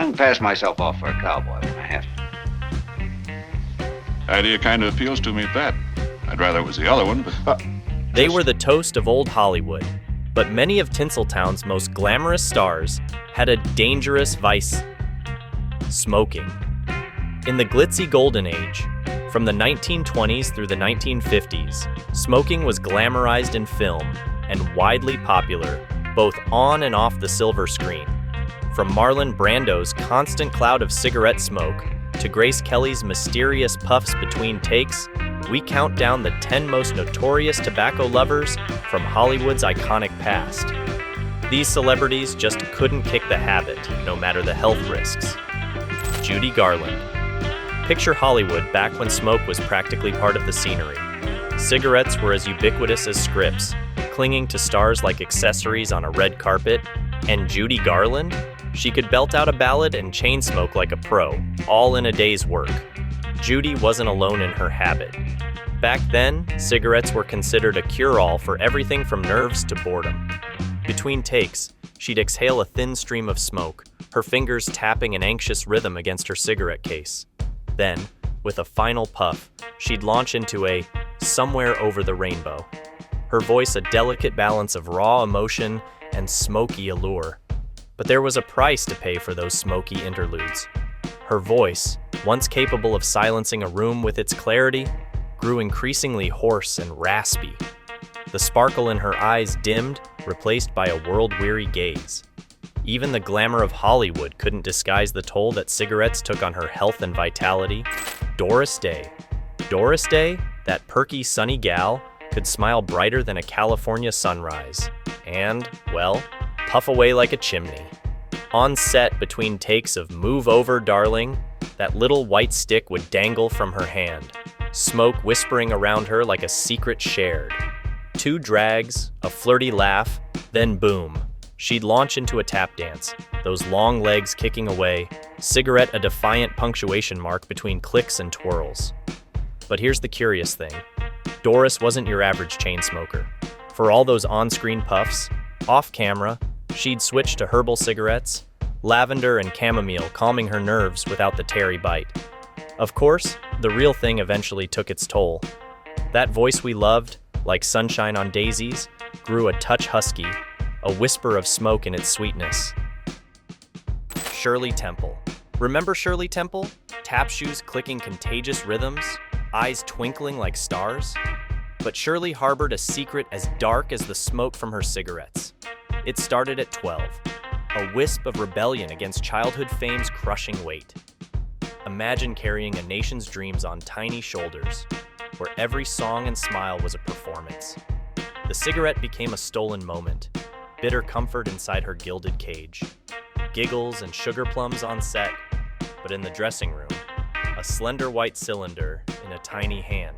can pass myself off for a cowboy when I have to. Idea kind of appeals to me at that. I'd rather it was the other one, but... They were the toast of old Hollywood, but many of Tinseltown's most glamorous stars had a dangerous vice: smoking. In the glitzy golden age, from the 1920s through the 1950s, smoking was glamorized in film and widely popular, both on and off the silver screen. From Marlon Brando's constant cloud of cigarette smoke to Grace Kelly's mysterious puffs between takes, we count down the 10 most notorious tobacco lovers from Hollywood's iconic past. These celebrities just couldn't kick the habit, no matter the health risks. Judy Garland. Picture Hollywood back when smoke was practically part of the scenery. Cigarettes were as ubiquitous as scripts, clinging to stars like accessories on a red carpet. And Judy Garland? She could belt out a ballad and chain smoke like a pro, all in a day's work. Judy wasn't alone in her habit. Back then, cigarettes were considered a cure-all for everything from nerves to boredom. Between takes, she'd exhale a thin stream of smoke, her fingers tapping an anxious rhythm against her cigarette case. Then, with a final puff, she'd launch into a "Somewhere Over the Rainbow." Her voice a delicate balance of raw emotion and smoky allure. But there was a price to pay for those smoky interludes. Her voice, once capable of silencing a room with its clarity, grew increasingly hoarse and raspy. The sparkle in her eyes dimmed, replaced by a world-weary gaze. Even the glamour of Hollywood couldn't disguise the toll that cigarettes took on her health and vitality. Doris Day. Doris Day, that perky, sunny gal, could smile brighter than a California sunrise. And, well, puff away like a chimney. On set, between takes of "Move Over, Darling," that little white stick would dangle from her hand, smoke whispering around her like a secret shared. 2 drags, a flirty laugh, then boom. She'd launch into a tap dance, those long legs kicking away, cigarette a defiant punctuation mark between clicks and twirls. But here's the curious thing. Doris wasn't your average chain smoker. For all those on-screen puffs, off-camera, she'd switch to herbal cigarettes, lavender and chamomile calming her nerves without the tarry bite. Of course, the real thing eventually took its toll. That voice we loved, like sunshine on daisies, grew a touch husky, a whisper of smoke in its sweetness. Shirley Temple. Remember Shirley Temple? Tap shoes clicking contagious rhythms, eyes twinkling like stars? But Shirley harbored a secret as dark as the smoke from her cigarettes. It started at 12, a wisp of rebellion against childhood fame's crushing weight. Imagine carrying a nation's dreams on tiny shoulders, where every song and smile was a performance. The cigarette became a stolen moment, bitter comfort inside her gilded cage. Giggles and sugar plums on set, but in the dressing room, a slender white cylinder in a tiny hand.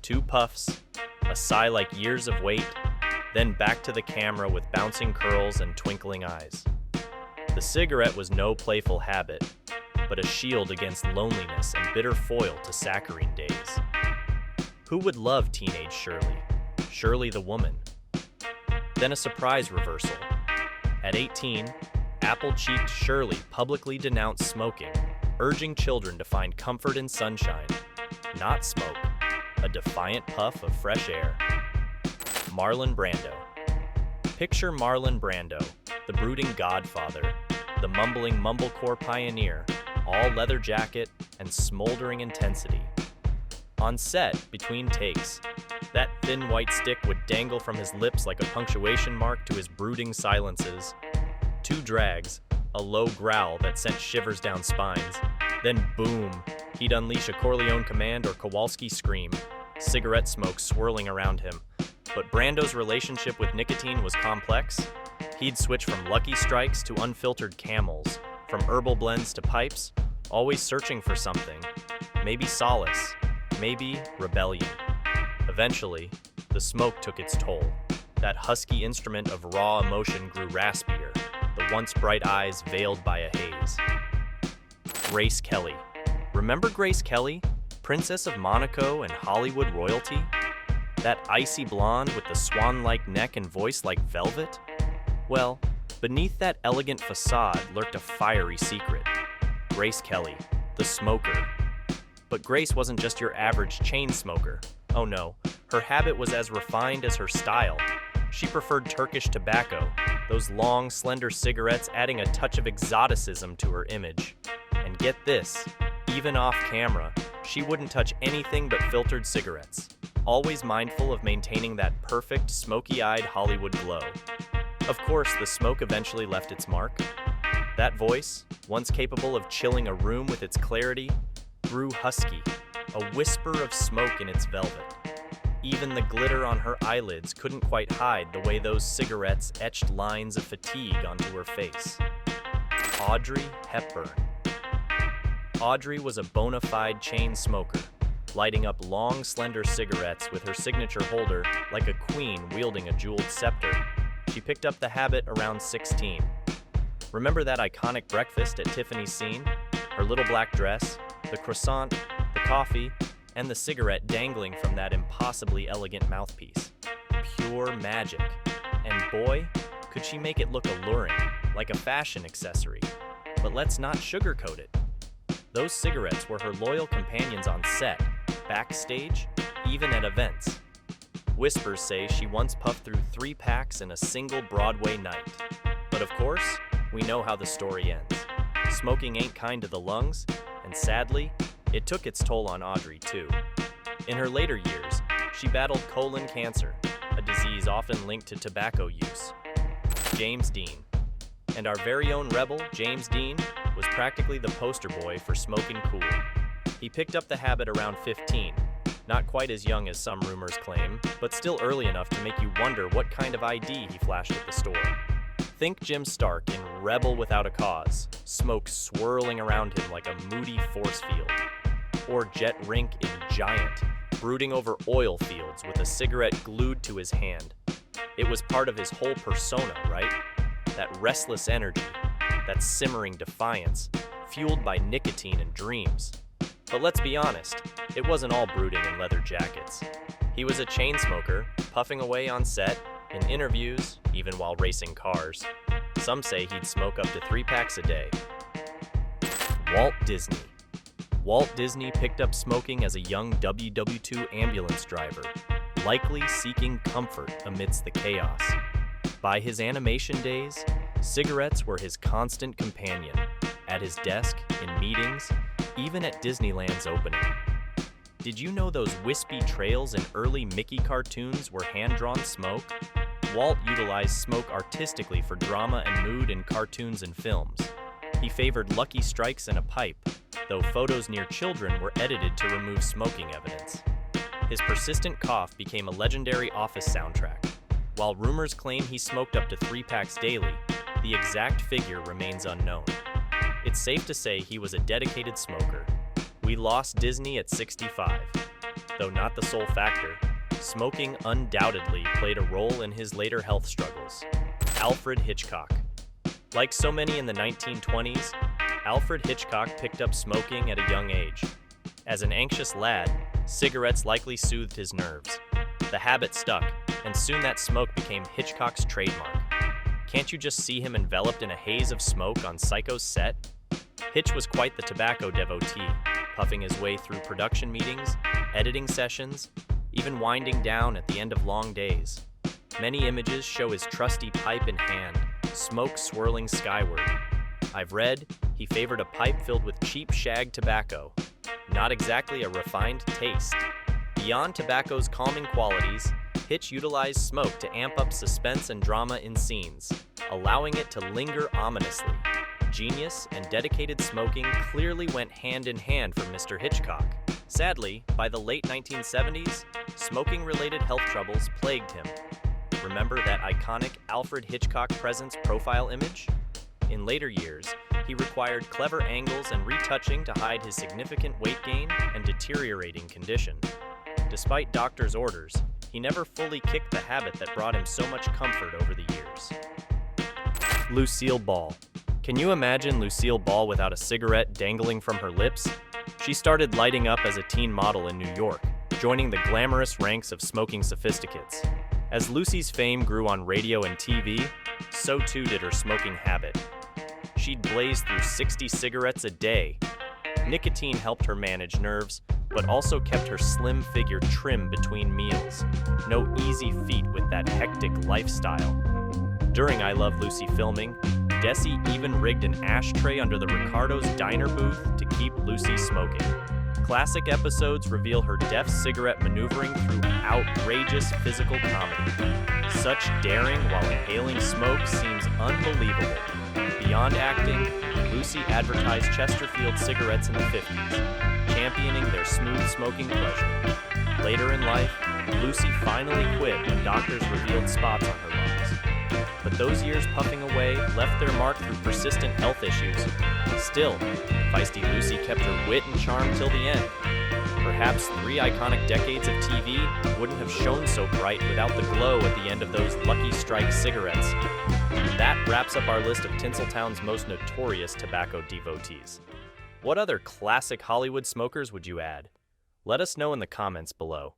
2 puffs, a sigh like years of weight, then back to the camera with bouncing curls and twinkling eyes. The cigarette was no playful habit, but a shield against loneliness and bitter foil to saccharine days. Who would love teenage Shirley? Shirley the woman. Then a surprise reversal. At 18, apple-cheeked Shirley publicly denounced smoking, urging children to find comfort in sunshine, not smoke, a defiant puff of fresh air. Marlon Brando. Picture Marlon Brando, the brooding godfather, the mumbling mumblecore pioneer, all leather jacket and smoldering intensity. On set, between takes, that thin white stick would dangle from his lips like a punctuation mark to his brooding silences. 2 drags, a low growl that sent shivers down spines. Then boom, he'd unleash a Corleone command or Kowalski scream, cigarette smoke swirling around him. But Brando's relationship with nicotine was complex. He'd switch from Lucky Strikes to unfiltered Camels, from herbal blends to pipes, always searching for something. Maybe solace, maybe rebellion. Eventually, the smoke took its toll. That husky instrument of raw emotion grew raspier, the once bright eyes veiled by a haze. Grace Kelly. Remember Grace Kelly, Princess of Monaco and Hollywood royalty? That icy blonde with the swan-like neck and voice like velvet? Well, Beneath that elegant facade lurked a fiery secret. Grace Kelly, the smoker. But Grace wasn't just your average chain smoker. Oh no, her habit was as refined as her style. She preferred Turkish tobacco, those long, slender cigarettes adding a touch of exoticism to her image. And get this, even off camera, she wouldn't touch anything but filtered cigarettes, always mindful of maintaining that perfect, smoky-eyed Hollywood glow. Of course, the smoke eventually left its mark. That voice, once capable of chilling a room with its clarity, grew husky, a whisper of smoke in its velvet. Even the glitter on her eyelids couldn't quite hide the way those cigarettes etched lines of fatigue onto her face. Audrey Hepburn. Audrey was a bona fide chain smoker, lighting up long, slender cigarettes with her signature holder like a queen wielding a jeweled scepter. She picked up the habit around 16. Remember that iconic breakfast at Tiffany's scene? Her little black dress, the croissant, the coffee, and the cigarette dangling from that impossibly elegant mouthpiece. Pure magic. And boy, could she make it look alluring, like a fashion accessory. But let's not sugarcoat it. Those cigarettes were her loyal companions on set, backstage, even at events. Whispers say she once puffed through 3 packs in a single Broadway night. But of course, we know how the story ends. Smoking ain't kind to the lungs, and sadly, it took its toll on Audrey too. In her later years, she battled colon cancer, a disease often linked to tobacco use. James Dean. And our very own rebel, James Dean, was practically the poster boy for smoking cool. He picked up the habit around 15, not quite as young as some rumors claim, but still early enough to make you wonder what kind of ID he flashed at the store. Think Jim Stark in Rebel Without a Cause, smoke swirling around him like a moody force field. Or Jet Rink in Giant, brooding over oil fields with a cigarette glued to his hand. It was part of his whole persona, right? That restless energy, that simmering defiance, fueled by nicotine and dreams. But let's be honest, it wasn't all brooding in leather jackets. He was a chain smoker, puffing away on set, in interviews, even while racing cars. Some say he'd smoke up to 3 packs a day. Walt Disney. Walt Disney picked up smoking as a young WW2 ambulance driver, likely seeking comfort amidst the chaos. By his animation days, cigarettes were his constant companion, at his desk, in meetings, even at Disneyland's opening. Did you know those wispy trails in early Mickey cartoons were hand-drawn smoke? Walt utilized smoke artistically for drama and mood in cartoons and films. He favored lucky strikes in a pipe, though photos near children were edited to remove smoking evidence. His persistent cough became a legendary Office soundtrack. While rumors claim he smoked up to 3 packs daily, the exact figure remains unknown. It's safe to say he was a dedicated smoker. We lost Disney at 65. Though not the sole factor, smoking undoubtedly played a role in his later health struggles. Alfred Hitchcock. Like so many in the 1920s, Alfred Hitchcock picked up smoking at a young age. As an anxious lad, cigarettes likely soothed his nerves. The habit stuck, and soon that smoke became Hitchcock's trademark. Can't you just see him enveloped in a haze of smoke on Psycho's set? Hitch was quite the tobacco devotee, puffing his way through production meetings, editing sessions, even winding down at the end of long days. Many images show his trusty pipe in hand, smoke swirling skyward. I've read he favored a pipe filled with cheap shag tobacco. Not exactly a refined taste. Beyond tobacco's calming qualities, Hitch utilized smoke to amp up suspense and drama in scenes, allowing it to linger ominously. Genius and dedicated smoking clearly went hand in hand for Mr. Hitchcock. Sadly, by the late 1970s, smoking-related health troubles plagued him. Remember that iconic Alfred Hitchcock Presents profile image? In later years, he required clever angles and retouching to hide his significant weight gain and deteriorating condition. Despite doctors' orders, he never fully kicked the habit that brought him so much comfort over the years. Lucille Ball. Can you imagine Lucille Ball without a cigarette dangling from her lips? She started lighting up as a teen model in New York, joining the glamorous ranks of smoking sophisticates. As Lucy's fame grew on radio and TV, so too did her smoking habit. She'd blaze through 60 cigarettes a day. Nicotine helped her manage nerves, but also kept her slim figure trim between meals. No easy feat with that hectic lifestyle. During I Love Lucy filming, Desi even rigged an ashtray under the Ricardo's diner booth to keep Lucy smoking. Classic episodes reveal her deft cigarette maneuvering through outrageous physical comedy. Such daring while inhaling smoke seems unbelievable. Beyond acting, Lucy advertised Chesterfield cigarettes in the 50s, championing their smooth smoking pleasure. Later in life, Lucy finally quit when doctors revealed spots on her lungs. But those years puffing away left their mark through persistent health issues. Still, feisty Lucy kept her wit and charm till the end. Perhaps 3 iconic decades of TV wouldn't have shone so bright without the glow at the end of those Lucky Strike cigarettes. That wraps up our list of Tinseltown's most notorious tobacco devotees. What other classic Hollywood smokers would you add? Let us know in the comments below.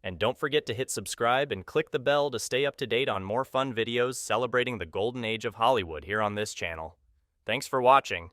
And don't forget to hit subscribe and click the bell to stay up to date on more fun videos celebrating the golden age of Hollywood here on this channel. Thanks for watching.